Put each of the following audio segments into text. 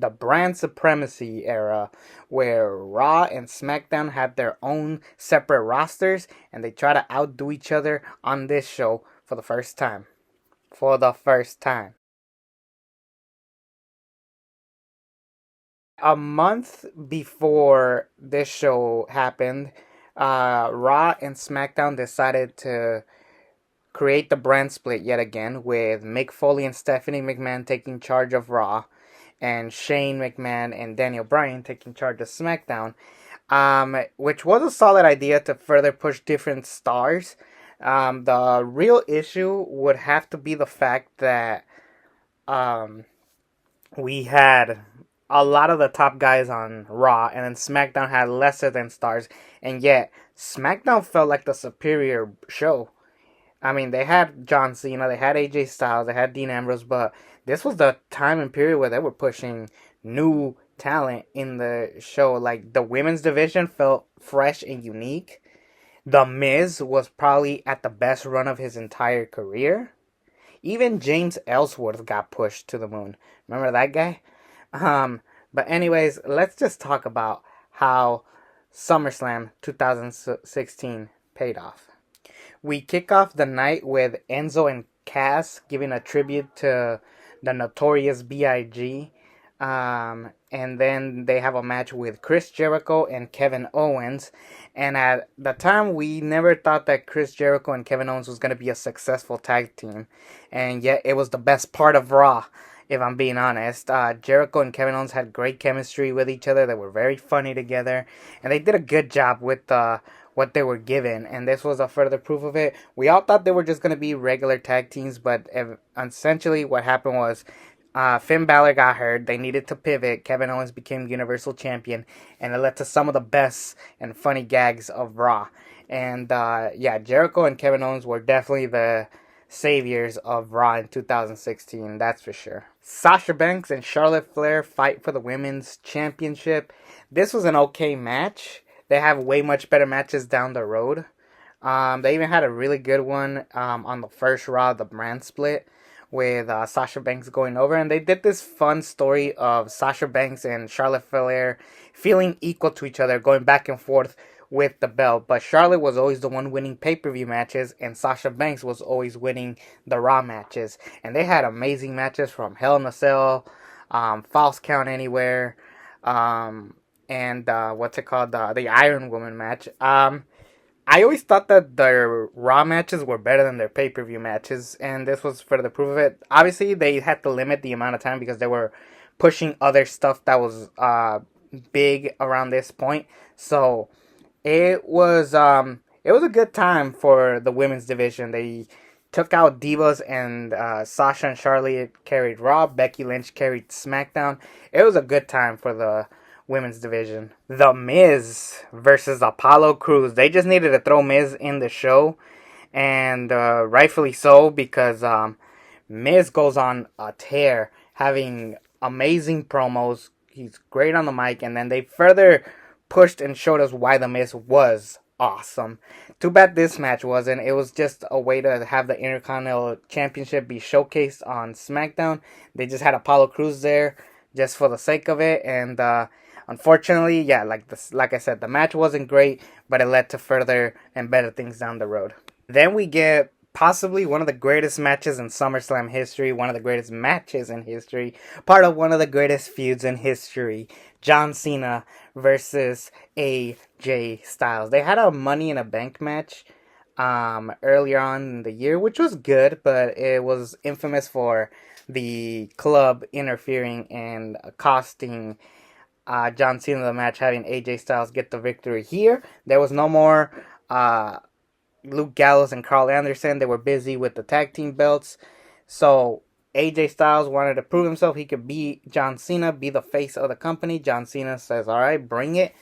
the brand supremacy era, where Raw and SmackDown had their own separate rosters and they try to outdo each other on this show for the first time. For the first time. A month before this show happened, Raw and SmackDown decided to create the brand split yet again, with Mick Foley and Stephanie McMahon taking charge of Raw, and Shane McMahon and Daniel Bryan taking charge of SmackDown, which was a solid idea to further push different stars. The real issue would have to be the fact that um, we had a lot of the top guys on Raw, and then SmackDown had lesser than stars, and yet SmackDown felt like the superior show. I mean, they had John Cena, they had AJ Styles, they had Dean Ambrose, but this was the time and period where they were pushing new talent in the show. Like, the women's division felt fresh and unique. The Miz was probably at the best run of his entire career. Even James Ellsworth got pushed to the moon. Remember that guy? But anyways, let's just talk about how SummerSlam 2016 paid off. We kick off the night with Enzo and Cass giving a tribute to the Notorious B.I.G. And then they have a match with Chris Jericho and Kevin Owens. And at the time, we never thought that Chris Jericho and Kevin Owens was going to be a successful tag team. And yet, it was the best part of Raw, if I'm being honest. Jericho and Kevin Owens had great chemistry with each other. They were very funny together. And they did a good job with what they were given. And this was a further proof of it. We all thought they were just going to be regular tag teams. But essentially, what happened was Finn Balor got hurt. They needed to pivot. Kevin Owens became Universal Champion. And it led to some of the best and funny gags of Raw. And Jericho and Kevin Owens were definitely the saviors of Raw in 2016, that's for sure. Sasha Banks and Charlotte Flair fight for the women's championship. This was an okay match. They have way much better matches down the road. They even had a really good one on the first Raw, the brand split, with Sasha Banks going over. And they did this fun story of Sasha Banks and Charlotte Flair feeling equal to each other, going back and forth with the belt. But Charlotte was always the one winning pay-per-view matches, and Sasha Banks was always winning the Raw matches. And they had amazing matches, from Hell in a Cell, False Count Anywhere, and what's it called, the Iron Woman match. I always thought that their Raw matches were better than their pay-per-view matches, and this was further proof of it. Obviously, they had to limit the amount of time because they were pushing other stuff that was big around this point. So it was a good time for the women's division. They took out Divas, and Sasha and Charlotte carried Raw. Becky Lynch carried SmackDown. It was a good time for the women's division. The Miz versus Apollo Crews. They just needed to throw Miz in the show, and rightfully so, because Miz goes on a tear, having amazing promos. He's great on the mic, and then they further pushed and showed us why The Miz was awesome. Too bad this match wasn't. It was just a way to have the Intercontinental Championship be showcased on SmackDown. They just had Apollo Crews there just for the sake of it, and unfortunately, like I said, the match wasn't great, but it led to further and better things down the road. Then we get possibly one of the greatest matches in SummerSlam history, one of the greatest matches in history, part of one of the greatest feuds in history. John Cena versus AJ Styles. They had a Money in a Bank match earlier on in the year, which was good, but it was infamous for the club interfering and costing John Cena the match, having AJ Styles get the victory. Here, there was no more Luke Gallows and Carl Anderson. They were busy with the tag team belts. So AJ Styles wanted to prove himself. He could beat John Cena, be the face of the company. John Cena says, all right, bring it.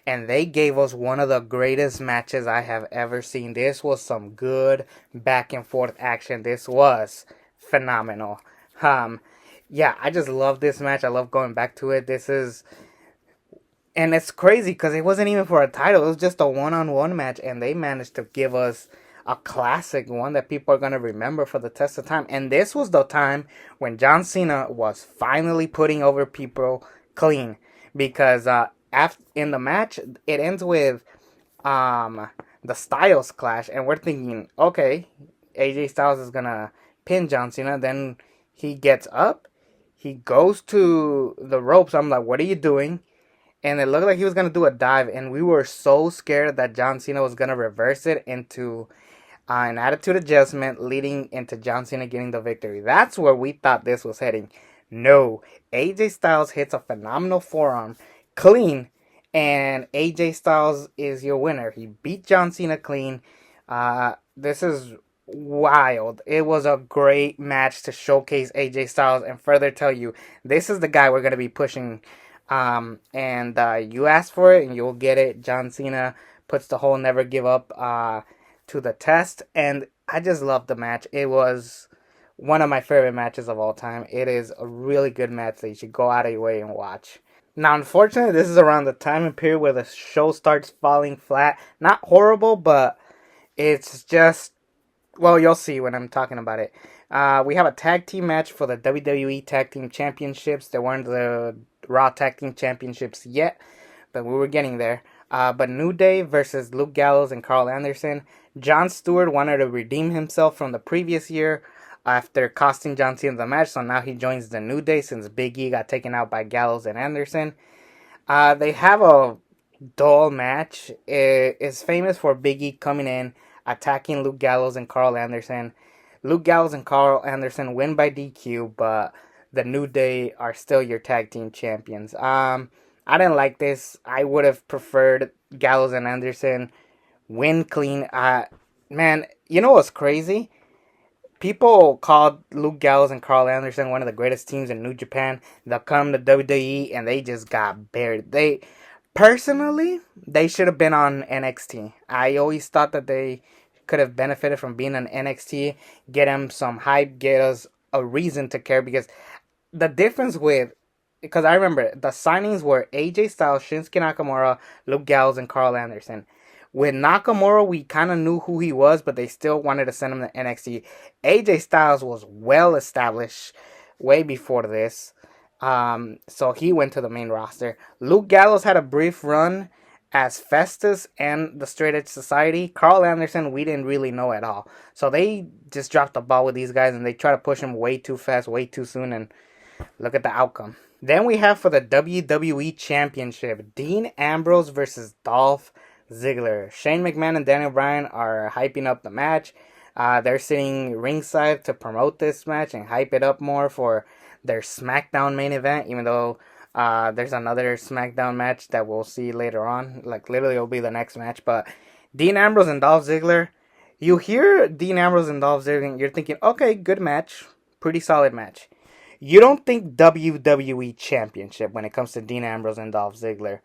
And they gave us one of the greatest matches I have ever seen. This was some good back and forth action. This was phenomenal. I just love this match. I love going back to it. And it's crazy because it wasn't even for a title. It was just a one-on-one match, and they managed to give us a classic one that people are gonna remember for the test of time. And this was the time when John Cena was finally putting over people clean, because after in the match it ends with um the Styles clash, and we're thinking, okay, AJ Styles is gonna pin John Cena. Then he gets up, he goes to the ropes. I'm like, what are you doing? And it looked like he was gonna do a dive, and we were so scared that John Cena was gonna reverse it into an attitude adjustment, leading into John Cena getting the victory. That's where we thought this was heading. No, AJ Styles hits a phenomenal forearm, clean, and AJ Styles is your winner. He beat John Cena clean. This is wild. It was a great match to showcase AJ Styles and further tell you this is the guy we're gonna be pushing. And you ask for it and you'll get it. John Cena puts the whole never give up to the test, and I just loved the match. It was one of my favorite matches of all time. It is a really good match that you should go out of your way and watch. Now, unfortunately, this is around the time and period where the show starts falling flat. Not horrible, but it's just, well, you'll see when I'm talking about it. We have a tag team match for the WWE Tag Team Championships. They weren't the Raw Tag Team Championships yet, but we were getting there. But New Day versus Luke Gallows and Carl Anderson. Jon Stewart wanted to redeem himself from the previous year after costing John Cena the match, so now he joins the New Day since Big E got taken out by Gallows and Anderson. They have a dull match. It is famous for Big E coming in, attacking Luke Gallows and Carl Anderson. Luke Gallows and Carl Anderson win by DQ, but the New Day are still your tag team champions. I didn't like this. I would have preferred Gallows and Anderson win clean. Man, you know what's crazy? People called Luke Gallows and Carl Anderson one of the greatest teams in New Japan. They'll come to WWE and they just got buried. Personally, they should have been on NXT. I always thought that they could have benefited from being on NXT, get them some hype, get us a reason to care, because the difference with, because I remember the signings were AJ Styles, Shinsuke Nakamura, Luke Gallows, and Carl Anderson. With Nakamura, we kind of knew who he was, but they still wanted to send him to NXT. AJ Styles was well established way before this, so he went to the main roster. Luke Gallows had a brief run as Festus and the Straight Edge Society. Carl Anderson, we didn't really know at all. So they just dropped the ball with these guys, and they try to push him way too fast, way too soon, and look at the outcome. Then we have for the WWE Championship, Dean Ambrose versus Dolph Ziggler. Shane McMahon and Daniel Bryan are hyping up the match. They're sitting ringside to promote this match and hype it up more for their SmackDown main event, even though there's another SmackDown match that we'll see later on. Like, literally, it'll be the next match. But Dean Ambrose and Dolph Ziggler, you hear Dean Ambrose and Dolph Ziggler, and you're thinking, okay, good match. Pretty solid match. You don't think WWE Championship when it comes to Dean Ambrose and Dolph Ziggler.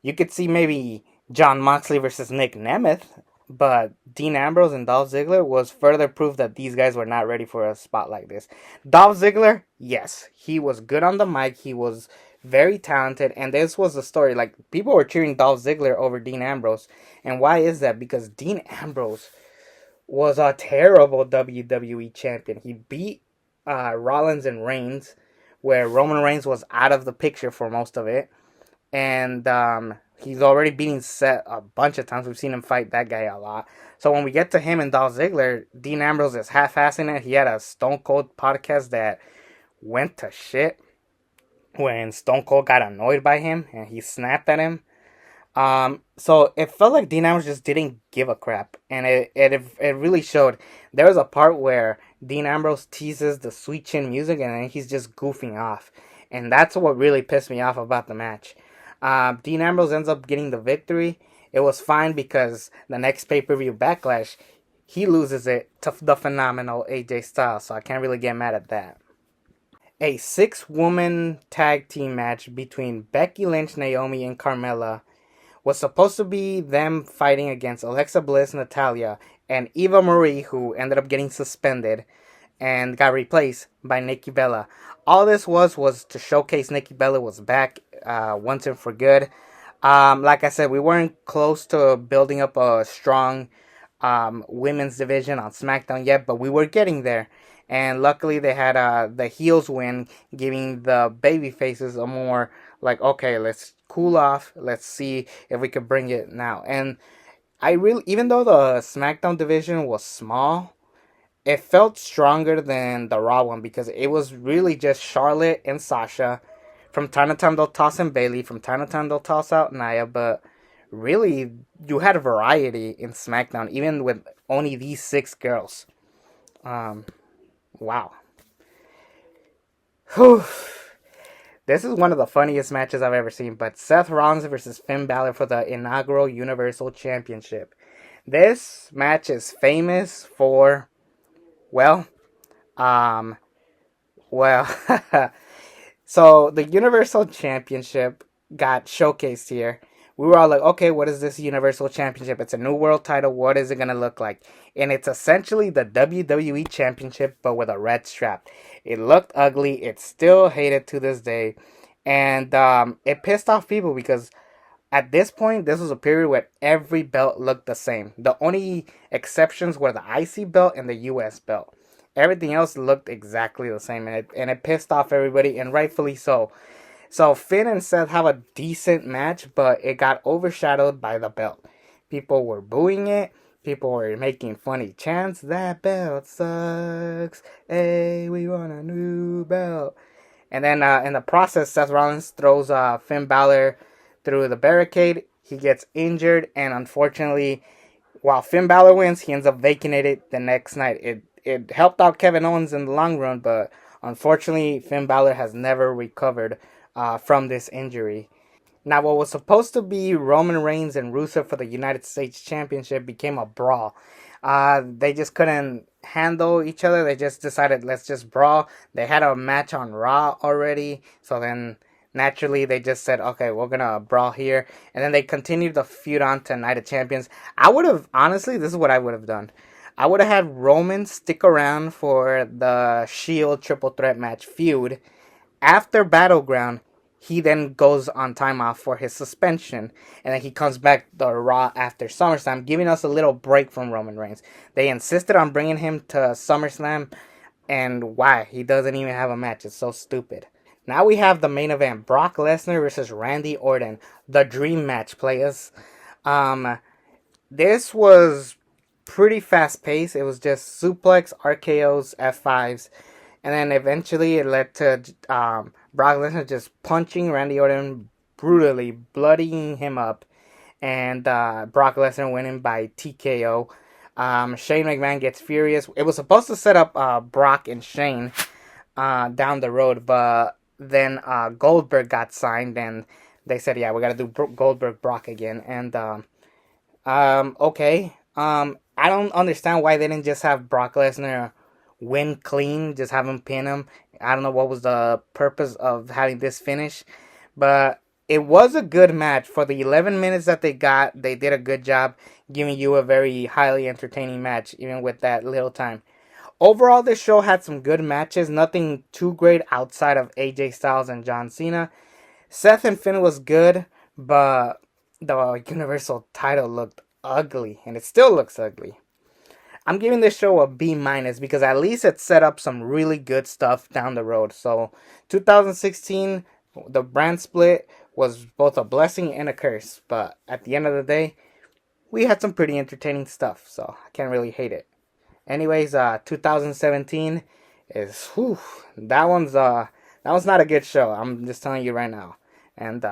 You could see maybe Jon Moxley versus Nick Nemeth, but Dean Ambrose and Dolph Ziggler was further proof that these guys were not ready for a spot like this. Dolph Ziggler, yes, he was good on the mic. He was very talented, and this was the story. Like, people were cheering Dolph Ziggler over Dean Ambrose. And why is that? Because Dean Ambrose was a terrible WWE champion. He beat Rollins and Reigns, where Roman Reigns was out of the picture for most of it. And he's already beating Seth a bunch of times. We've seen him fight that guy a lot. So when we get to him and Dolph Ziggler, Dean Ambrose is half-assing it. He had a Stone Cold podcast that went to shit when Stone Cold got annoyed by him and he snapped at him. So it felt like Dean Ambrose just didn't give a crap, and it really showed. There was a part where Dean Ambrose teases the Sweet Chin music, and then he's just goofing off, and that's what really pissed me off about the match. Dean Ambrose ends up getting the victory. It was fine because the next pay-per-view Backlash, he loses it to the phenomenal AJ Styles, so I can't really get mad at that. A 6-woman tag team match between Becky Lynch, Naomi, and Carmella was supposed to be them fighting against Alexa Bliss, Natalya, and Eva Marie, who ended up getting suspended and got replaced by Nikki Bella. All this was to showcase Nikki Bella was back once and for good. Like I said, we weren't close to building up a strong women's division on SmackDown yet, but we were getting there. And luckily, they had the heels win, giving the baby faces a more like, okay, let's cool off. Let's see if we could bring it now. And I really, even though the SmackDown division was small, it felt stronger than the Raw one because it was really just Charlotte and Sasha. From time to time, they'll toss in Bailey. From time to time, they'll toss out Nia. But really, you had a variety in SmackDown, even with only these six girls. Um, wow. Whew. This is one of the funniest matches I've ever seen. But Seth Rollins versus Finn Balor for the inaugural Universal Championship. This match is famous for, well, um, well, so the Universal Championship got showcased here. We were all like, okay, what is this Universal Championship? It's a new world title. What is it going to look like? And it's essentially the WWE Championship, but with a red strap. It looked ugly. It's still hated to this day. And it pissed off people because at this point, this was a period where every belt looked the same. The only exceptions were the IC belt and the US belt. Everything else looked exactly the same, and it pissed off everybody, and rightfully so. So Finn and Seth have a decent match, but it got overshadowed by the belt. People were booing it. People were making funny chants. That belt sucks. Hey, we want a new belt. And then in the process, Seth Rollins throws Finn Balor through the barricade. He gets injured, and unfortunately, while Finn Balor wins, he ends up vacating it the next night. It helped out Kevin Owens in the long run, but unfortunately, Finn Balor has never recovered from this injury. Now, what was supposed to be Roman Reigns and Rusev for the United States Championship became a brawl. They just couldn't handle each other. They just decided, let's just brawl. They had a match on Raw already, so then naturally they just said, okay, we're gonna brawl here. And then they continued the feud on to Night of Champions. I would have, honestly, this is what I would have done. I would have had Roman stick around for the Shield Triple Threat match feud. After Battleground, he then goes on time off for his suspension, and then he comes back the Raw after SummerSlam, giving us a little break from Roman Reigns. They insisted on bringing him to SummerSlam, and why? He doesn't even have a match. It's so stupid. Now we have the main event, Brock Lesnar versus Randy Orton, the dream match, players. This was pretty fast paced. It was just suplex, RKOs, F5s, and then eventually it led to Brock Lesnar just punching Randy Orton brutally, bloodying him up, and Brock Lesnar winning by TKO. Shane McMahon gets furious. It was supposed to set up Brock and Shane down the road, but then Goldberg got signed, and they said, yeah, we got to do Goldberg Brock again. And okay. I don't understand why they didn't just have Brock Lesnar win clean, just have him pin him. I don't know what was the purpose of having this finish, but it was a good match. For the 11 minutes that they got, they did a good job giving you a very highly entertaining match, even with that little time. Overall, this show had some good matches, nothing too great outside of AJ Styles and John Cena. Seth and Finn was good, but the Universal title looked ugly, and it still looks ugly. I'm giving this show a B minus because at least it set up some really good stuff down the road. So 2016, the brand split was both a blessing and a curse, but at the end of the day, we had some pretty entertaining stuff, so I can't really hate it. Anyways, 2017 is that one's not a good show. I'm just telling you right now. And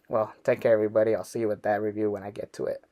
well, take care everybody. I'll see you with that review when I get to it.